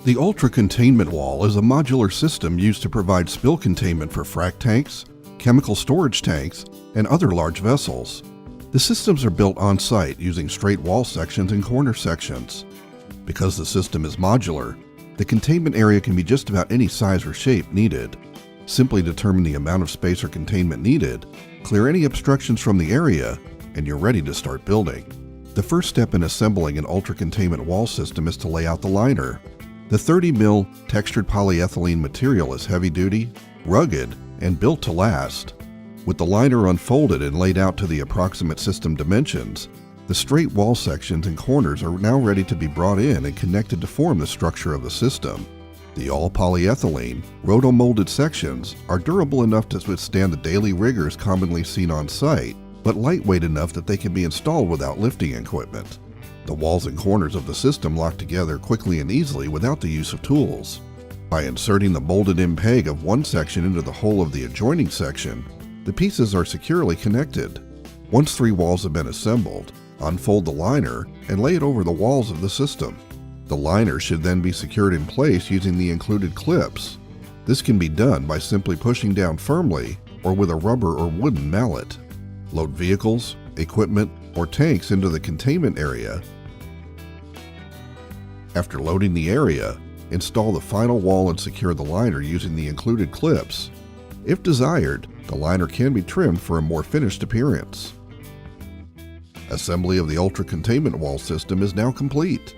The Ultra-Containment Wall is a modular system used to provide spill containment for frac tanks, chemical storage tanks, and other large vessels. The systems are built on-site using straight wall sections and corner sections. Because the system is modular, the containment area can be just about any size or shape needed. Simply determine the amount of space or containment needed, clear any obstructions from the area, and you're ready to start building. The first step in assembling an ultra-containment wall system is to lay out the liner. The 30 mil textured polyethylene material is heavy-duty, rugged, and built to last. With the liner unfolded and laid out to the approximate system dimensions, the straight wall sections and corners are now ready to be brought in and connected to form the structure of the system. The all-polyethylene, roto-molded sections are durable enough to withstand the daily rigors commonly seen on site, but lightweight enough that they can be installed without lifting equipment. The walls and corners of the system lock together quickly and easily without the use of tools. By inserting the molded-in peg of one section into the hole of the adjoining section, the pieces are securely connected. Once 3 walls have been assembled, unfold the liner and lay it over the walls of the system. The liner should then be secured in place using the included clips. This can be done by simply pushing down firmly or with a rubber or wooden mallet. Load vehicles, equipment, or tanks into the containment area. After loading the area, install the final wall and secure the liner using the included clips. If desired, the liner can be trimmed for a more finished appearance. Assembly of the Ultra-Containment Wall system is now complete.